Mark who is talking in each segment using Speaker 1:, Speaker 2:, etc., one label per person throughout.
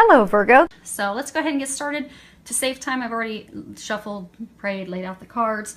Speaker 1: Hello, Virgo.
Speaker 2: So let's go ahead and get started. To save time, I've already shuffled, prayed, laid out the cards.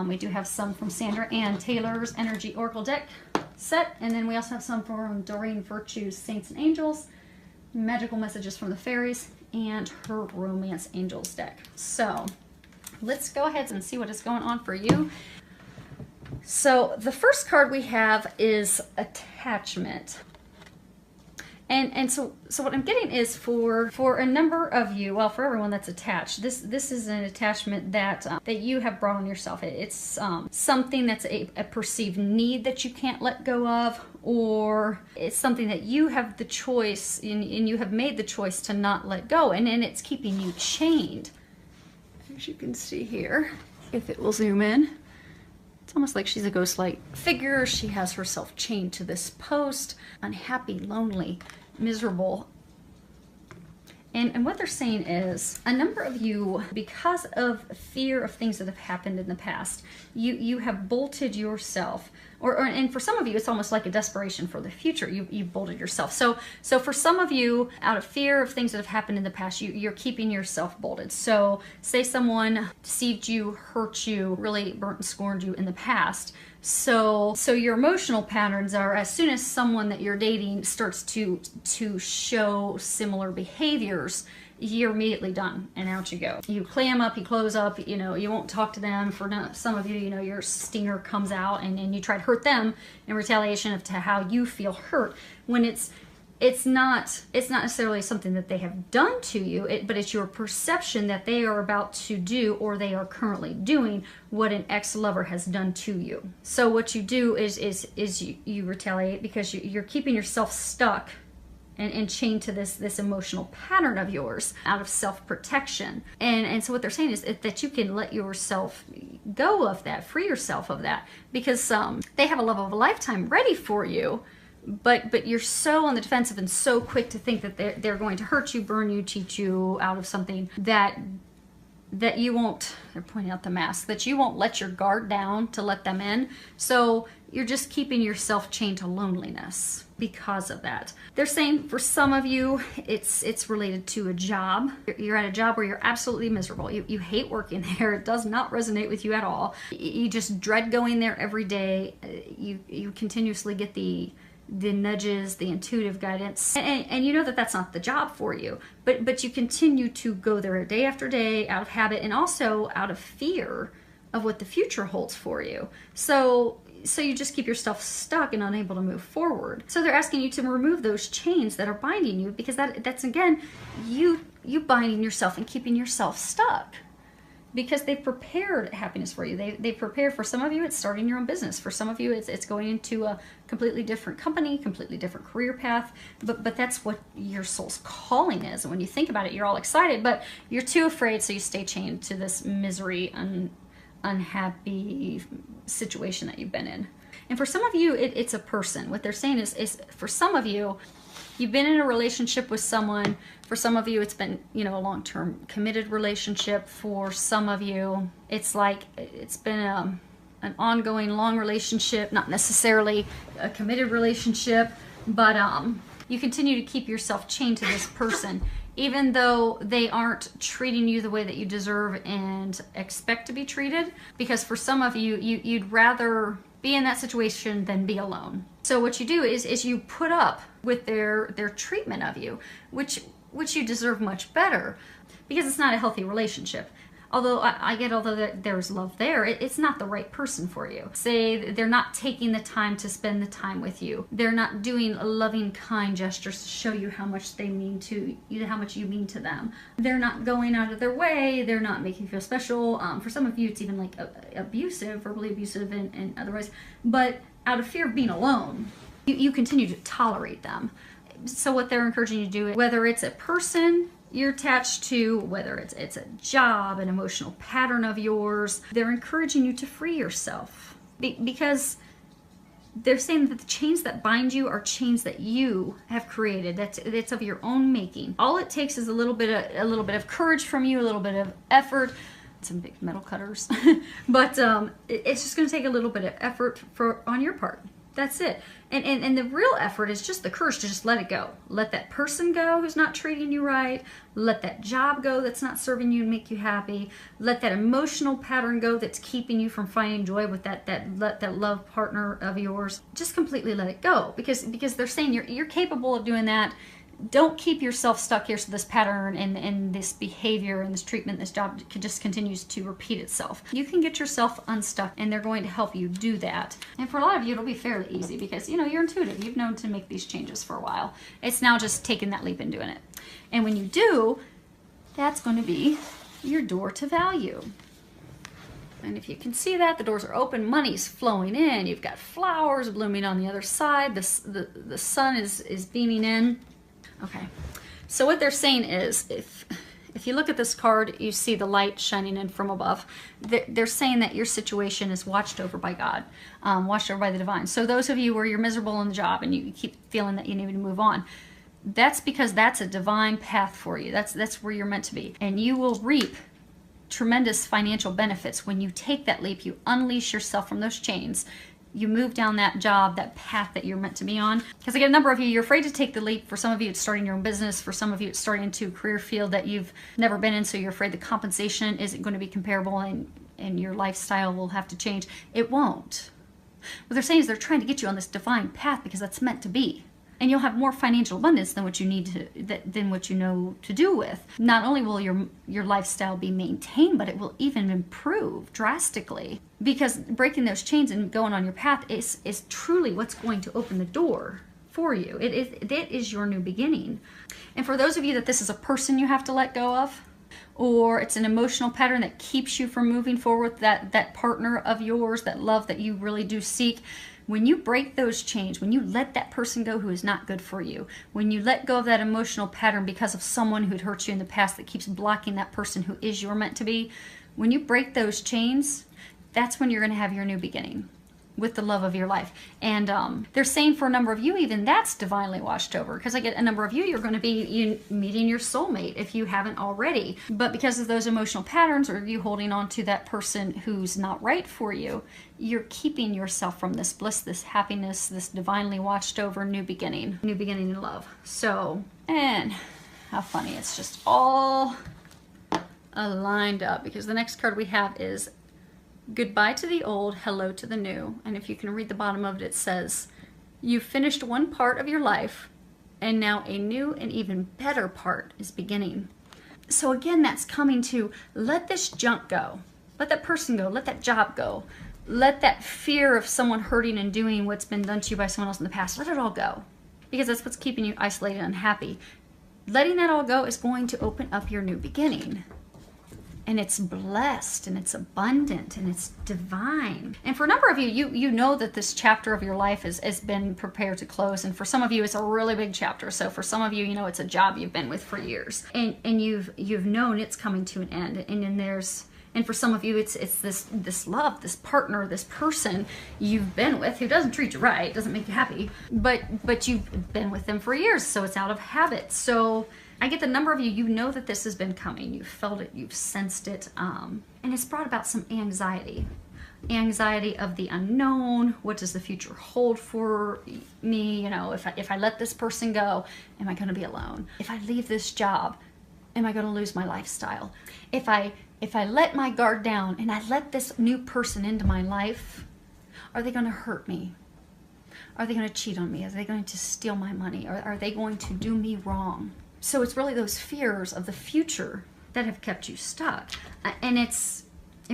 Speaker 2: We do have some from Sandra Ann Taylor's Energy Oracle deck set, and then we also have some from Doreen Virtue's Saints and Angels, Magical Messages from the Fairies, and her Romance Angels deck. So let's go ahead and see what is going on for you. So the first card we have is Attachment. And so what I'm getting is for a number of you, well, for everyone that's attached, this is an attachment that that you have brought on yourself. It's something that's a perceived need that you can't let go of, or it's something that you have the choice and you have made the choice to not let go, and it's keeping you chained. As you can see here, if it will zoom in, it's almost like she's a ghost-like figure. She has herself chained to this post, unhappy, lonely, miserable. And what they're saying is, a number of you, because of fear of things that have happened in the past, you have bolted yourself, and for some of you, it's almost like a desperation for the future. You've bolted yourself. So for some of you, out of fear of things that have happened in the past, you're keeping yourself bolted. So say someone deceived you, hurt you, really burnt and scorned you in the past. So your emotional patterns are, as soon as someone that you're dating starts to show similar behaviors, you're immediately done and out you go. You clam up, you close up, you won't talk to them. For some of you, your stinger comes out and you try to hurt them in retaliation to how you feel hurt, when it's not necessarily something that they have done to you, but it's your perception that they are about to do, or they are currently doing, what an ex-lover has done to you. So what you do is you retaliate because you're keeping yourself stuck and chained to this emotional pattern of yours out of self-protection. And so what they're saying is that you can let yourself go of that, free yourself of that, because they have a love of a lifetime ready for you. But you're so on the defensive and so quick to think that they're going to hurt you, burn you, cheat you out of something that you won't, they're pointing out the mask, that you won't let your guard down to let them in. So you're just keeping yourself chained to loneliness because of that. They're saying for some of you, it's related to a job. You're at a job where you're absolutely miserable. You hate working there. It does not resonate with you at all. You just dread going there every day. You continuously get the nudges, the intuitive guidance, and you know that that's not the job for you, but you continue to go there day after day out of habit, and also out of fear of what the future holds for you. So you just keep yourself stuck and unable to move forward. So they're asking you to remove those chains that are binding you, because that's again you binding yourself and keeping yourself stuck. Because they've prepared happiness for you. They've prepared, for some of you, it's starting your own business. For some of you, it's going into a completely different company, completely different career path. But that's what your soul's calling is. And when you think about it, you're all excited, but you're too afraid, so you stay chained to this misery, unhappy situation that you've been in. And for some of you, it's a person. What they're saying is for some of you, you've been in a relationship with someone. For some of you, it's been, a long-term committed relationship. For some of you, it's like it's been an ongoing long relationship, not necessarily a committed relationship, but you continue to keep yourself chained to this person, even though they aren't treating you the way that you deserve and expect to be treated. Because for some of you, you'd rather be in that situation than be alone. So what you do is you put up with their treatment of you, which you deserve much better, because it's not a healthy relationship. Although I get, although there's love there, it's not the right person for you. Say they're not taking the time to spend the time with you. They're not doing loving, kind gestures to show you how much they mean to you, how much you mean to them. They're not going out of their way. They're not making you feel special. For some of you, it's even like abusive, verbally abusive, and otherwise. But out of fear of being alone, you continue to tolerate them. So what they're encouraging you to do, whether it's a person you're attached to, whether it's a job, an emotional pattern of yours, they're encouraging you to free yourself, because they're saying that the chains that bind you are chains that you have created. That's of your own making. All it takes is a little bit of courage from you, a little bit of effort. Some big metal cutters, but it's just going to take a little bit of effort on your part That's it. And the real effort is just the courage to just let it go. Let that person go who's not treating you right. Let that job go that's not serving you and make you happy. Let that emotional pattern go that's keeping you from finding joy with that love partner of yours. Just completely let it go, because they're saying you're capable of doing that. Don't keep yourself stuck here so this pattern and this behavior and this treatment, this job just continues to repeat itself. You can get yourself unstuck, and they're going to help you do that. And for a lot of you, it'll be fairly easy because, you know, you're intuitive. You've known to make these changes for a while. It's now just taking that leap and doing it. And when you do, that's going to be your door to value. And if you can see that, the doors are open, money's flowing in, you've got flowers blooming on the other side, the sun is beaming in. Okay, so what they're saying is, if you look at this card, you see the light shining in from above. They're saying that your situation is watched over by God, watched over by the divine. So those of you where you're miserable in the job and you keep feeling that you need to move on, that's because that's a divine path for you. That's where you're meant to be. And you will reap tremendous financial benefits when you take that leap, you unleash yourself from those chains, you move down that job, that path that you're meant to be on. Because I get a number of you, you're afraid to take the leap. For some of you, it's starting your own business. For some of you, it's starting into a career field that you've never been in, so you're afraid the compensation isn't going to be comparable and your lifestyle will have to change. It won't. What they're saying is they're trying to get you on this divine path because that's meant to be. And you'll have more financial abundance than what you need than what you know to do with. Not only will your lifestyle be maintained, but it will even improve drastically. Because breaking those chains and going on your path is truly what's going to open the door for you. It is your new beginning. And for those of you that this is a person you have to let go of, or it's an emotional pattern that keeps you from moving forward with that partner of yours, that love that you really do seek, when you break those chains, when you let that person go who is not good for you, when you let go of that emotional pattern because of someone who'd hurt you in the past that keeps blocking that person who is you're meant to be, when you break those chains, that's when you're going to have your new beginning with the love of your life. And they're saying for a number of you, even that's divinely watched over, because I get a number of you, you're going to be meeting your soulmate if you haven't already. But because of those emotional patterns, or you holding on to that person who's not right for you, you're keeping yourself from this bliss, this happiness, this divinely watched over new beginning in love. So, and how funny, it's just all aligned up, because the next card we have is goodbye to the old, hello to the new. And if you can read the bottom of it, it says, you've finished one part of your life, and now a new and even better part is beginning. So again, that's coming to let this junk go. Let that person go. Let that job go. Let that fear of someone hurting and doing what's been done to you by someone else in the past, let it all go. Because that's what's keeping you isolated and unhappy. Letting that all go is going to open up your new beginning. And it's blessed, and it's abundant, and it's divine. And for a number of you, you know that this chapter of your life has been prepared to close. And for some of you, it's a really big chapter. So for some of you, you know, it's a job you've been with for years. And you've known it's coming to an end. And then and for some of you, it's this love, this partner, this person you've been with who doesn't treat you right, doesn't make you happy, but you've been with them for years, so it's out of habit. So I get the number of you, you know that this has been coming. You've felt it, you've sensed it, and it's brought about some anxiety. Anxiety of the unknown. What does the future hold for me? You know, if I let this person go, am I going to be alone? If I leave this job, am I going to lose my lifestyle? If I let my guard down and I let this new person into my life, are they going to hurt me? Are they going to cheat on me? Are they going to steal my money? Or are they going to do me wrong? So it's really those fears of the future that have kept you stuck. And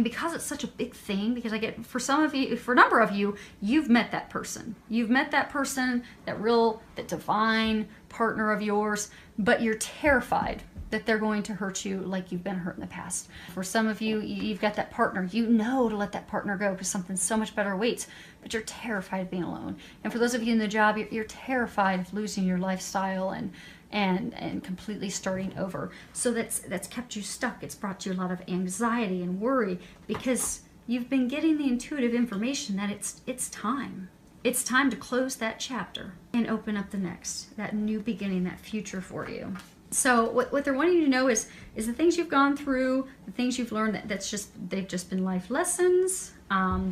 Speaker 2: because it's such a big thing, because I get, for some of you, for a number of you, you've met that person. You've met that person, that divine partner of yours, but you're terrified that they're going to hurt you like you've been hurt in the past. For some of you, you've got that partner. You know to let that partner go because something so much better waits, but you're terrified of being alone. And for those of you in the job, you're terrified of losing your lifestyle and completely starting over. So that's kept you stuck. It's brought you a lot of anxiety and worry because you've been getting the intuitive information that it's time. It's time to close that chapter and open up the next, that new beginning, that future for you. So what they're wanting you to know is the things you've gone through, the things you've learned, they've just been life lessons.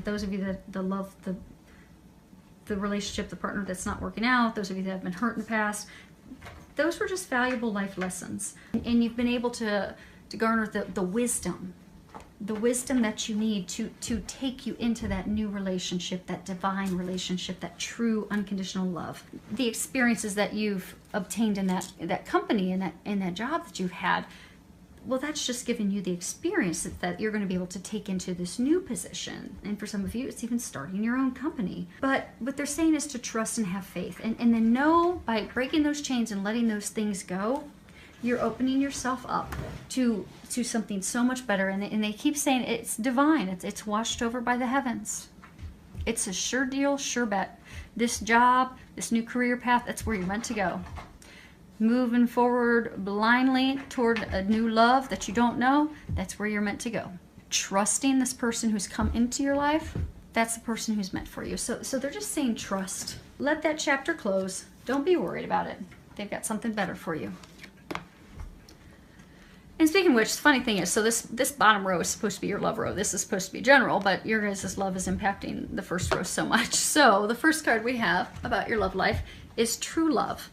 Speaker 2: Those of you that love the the relationship, the partner that's not working out, those of you that have been hurt in the past, those were just valuable life lessons. And you've been able to garner the wisdom that you need to take you into that new relationship, that divine relationship, that true unconditional love. The experiences that you've obtained in that company and that job that you've had, well, that's just giving you the experience that you're going to be able to take into this new position. And for some of you, it's even starting your own company. But what they're saying is to trust and have faith. And then know, by breaking those chains and letting those things go, you're opening yourself up to something so much better. And they keep saying it's divine. It's washed over by the heavens. It's a sure deal, sure bet. This job, this new career path, that's where you're meant to go. Moving forward blindly toward a new love that you don't know, that's where you're meant to go. Trusting this person who's come into your life, that's the person who's meant for you. So they're just saying trust. Let that chapter close. Don't be worried about it. They've got something better for you. And speaking of which, the funny thing is, so this bottom row is supposed to be your love row. This is supposed to be general, but your guys' love is impacting the first row so much. So the first card we have about your love life is true love.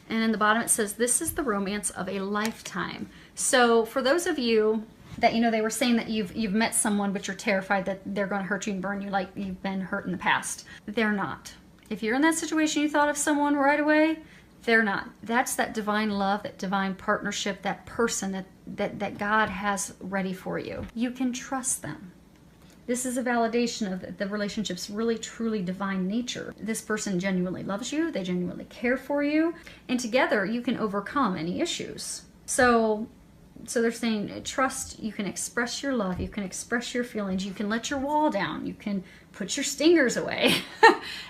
Speaker 2: And in the bottom it says, this is the romance of a lifetime. So for those of you that, they were saying that you've met someone, but you're terrified that they're going to hurt you and burn you like you've been hurt in the past. They're not. If you're in that situation, you thought of someone right away, they're not. That's that divine love, that divine partnership, that person that God has ready for you. You can trust them. This is a validation of the relationship's really, truly divine nature. This person genuinely loves you. They genuinely care for you. And together, you can overcome any issues. So they're saying, trust, you can express your love. You can express your feelings. You can let your wall down. You can put your stingers away.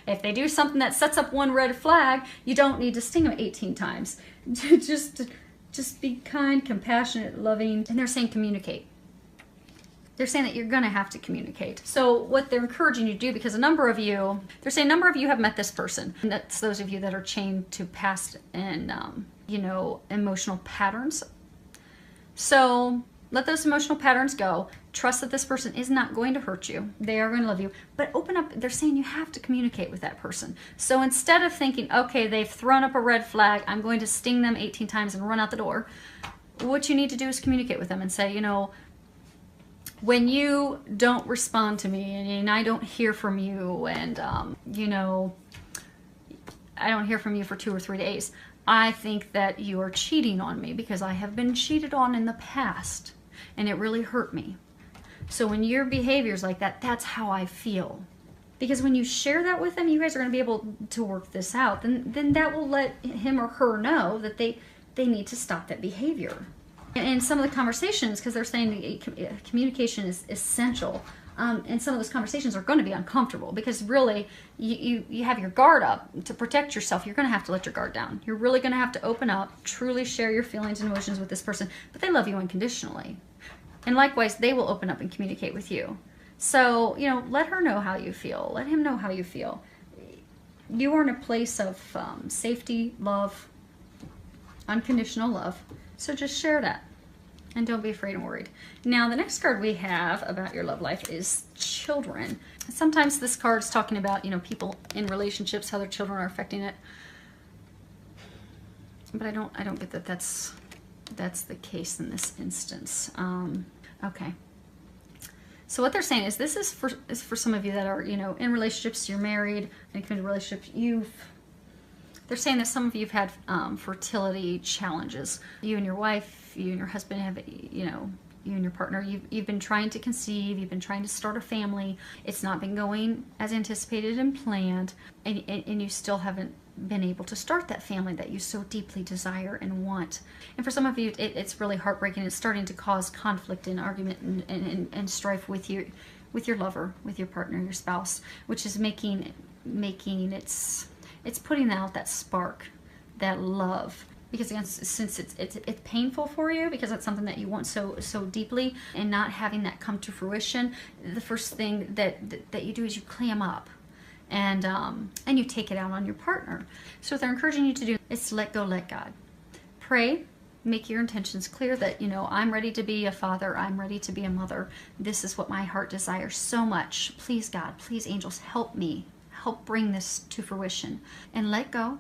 Speaker 2: If they do something that sets up one red flag, you don't need to sting them 18 times. Just be kind, compassionate, loving. And they're saying communicate. They're saying that you're going to have to communicate. So what they're encouraging you to do, because they're saying a number of you have met this person. And that's those of you that are chained to past and, emotional patterns. So let those emotional patterns go. Trust that this person is not going to hurt you. They are going to love you. But open up. They're saying you have to communicate with that person. So instead of thinking, okay, they've thrown up a red flag, I'm going to sting them 18 times and run out the door. What you need to do is communicate with them and say, when you don't respond to me and I don't hear from you and, I don't hear from you for 2 or 3 days, I think that you are cheating on me because I have been cheated on in the past and it really hurt me. So when your behavior is like that, that's how I feel. Because when you share that with them, you guys are going to be able to work this out. Then that will let him or her know that they need to stop that behavior. And some of the conversations, because they're saying communication is essential, and some of those conversations are going to be uncomfortable because really you have your guard up to protect yourself. You're going to have to let your guard down. You're really going to have to open up, truly share your feelings and emotions with this person, but they love you unconditionally. And likewise, they will open up and communicate with you. So, let her know how you feel. Let him know how you feel. You are in a place of safety, love, unconditional love. So just share that and don't be afraid and worried. Now, the next card we have about your love life is children. Sometimes this card is talking about, people in relationships, how their children are affecting it. But I don't get that that's the case in this instance. Okay. So what they're saying is this is for some of you that are, in relationships, you're married, and committed relationships, they're saying that some of you have had fertility challenges. You and your wife, you and your husband have, you and your partner, you've been trying to conceive, you've been trying to start a family. It's not been going as anticipated and planned, and you still haven't been able to start that family that you so deeply desire and want. And for some of you, it's really heartbreaking. It's starting to cause conflict and argument and strife with your lover, with your partner, your spouse, which is making it's putting out that spark, that love. Because again, since it's painful for you, because it's something that you want so deeply, and not having that come to fruition, the first thing that you do is you clam up, and you take it out on your partner. So what they're encouraging you to do is to let go, let God. Pray, make your intentions clear that, I'm ready to be a father, I'm ready to be a mother. This is what my heart desires so much. Please, God, please, angels, help me help bring this to fruition. And let go,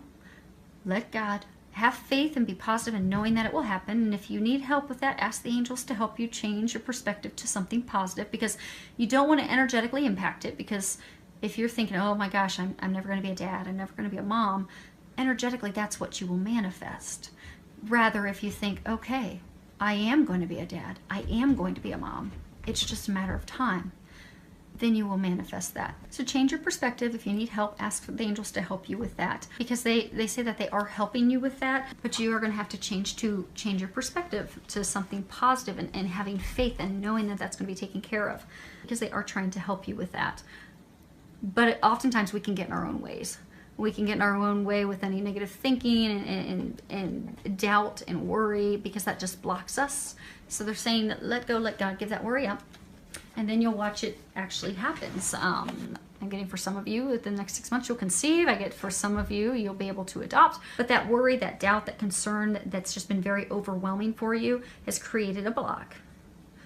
Speaker 2: let God. Have faith and be positive in knowing that it will happen. And if you need help with that, ask the angels to help you change your perspective to something positive, because you don't want to energetically impact it. Because if you're thinking, oh my gosh, I'm never going to be a dad, I'm never going to be a mom, energetically that's what you will manifest. Rather, if you think, okay, I am going to be a dad, I am going to be a mom, it's just a matter of time, then you will manifest that. So change your perspective. If you need help, ask the angels to help you with that, because they say that they are helping you with that, but you are going to have to change your perspective to something positive, and having faith and knowing that that's going to be taken care of, because they are trying to help you with that. But oftentimes we can get in our own ways. We can get in our own way with any negative thinking and doubt and worry, because that just blocks us. So they're saying that let go, let God, give that worry up, and then you'll watch it actually happens. I'm getting for some of you, within the next 6 months you'll conceive. I get for some of you, you'll be able to adopt. But that worry, that doubt, that concern that's just been very overwhelming for you has created a block.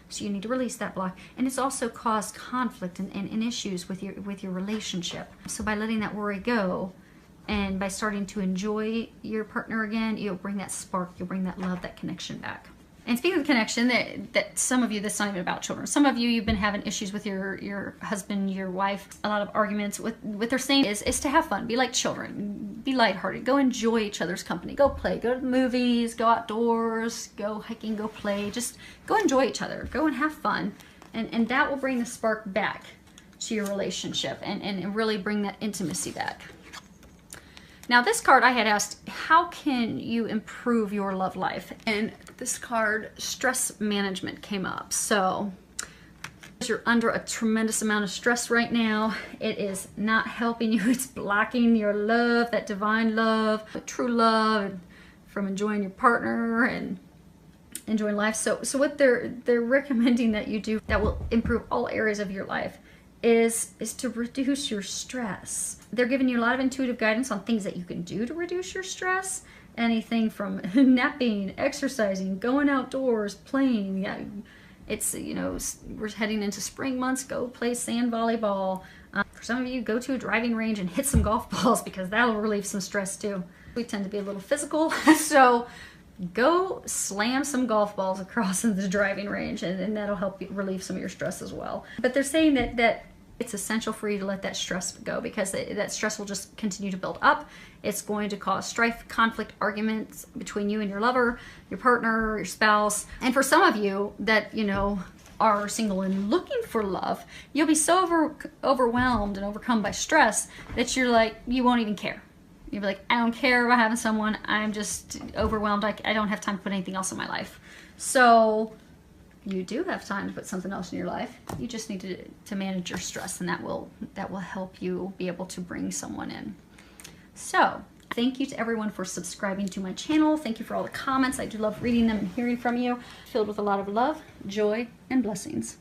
Speaker 2: So you need to release that block. And it's also caused conflict and issues with your relationship. So by letting that worry go, and by starting to enjoy your partner again, you'll bring that spark, you'll bring that love, that connection back. And speaking of connection, that some of you, that's not even about children. Some of you, you've been having issues with your husband, your wife, a lot of arguments. What they're saying is to have fun, be like children, be lighthearted, go enjoy each other's company, go play, go to the movies, go outdoors, go hiking, go play, just go enjoy each other, go and have fun. And that will bring the spark back to your relationship and really bring that intimacy back. Now this card, I had asked, how can you improve your love life? And this card, stress management, came up. So you're under a tremendous amount of stress right now. It is not helping you. It's blocking your love, that divine love, the true love, from enjoying your partner and enjoying life. So what they're recommending that you do that will improve all areas of your life is to reduce your stress. They're giving you a lot of intuitive guidance on things that you can do to reduce your stress. Anything from napping, exercising, going outdoors, playing. Yeah, it's, you know, we're heading into spring months. Go play sand volleyball. For some of you, go to a driving range and hit some golf balls, because that'll relieve some stress too. We tend to be a little physical, so go slam some golf balls across in the driving range, and that'll help you relieve some of your stress as well. But they're saying that it's essential for you to let that stress go, because that stress will just continue to build up. It's going to cause strife, conflict, arguments between you and your lover, your partner, your spouse. And for some of you that, you know, are single and looking for love, you'll be so overwhelmed and overcome by stress that you're like, you won't even care. You'll be like, I don't care about having someone. I'm just overwhelmed. I don't have time to put anything else in my life. So you do have time to put something else in your life. You just need to manage your stress, and that will help you be able to bring someone in. So thank you to everyone for subscribing to my channel. Thank you for all the comments. I do love reading them and hearing from you. Filled with a lot of love, joy, and blessings.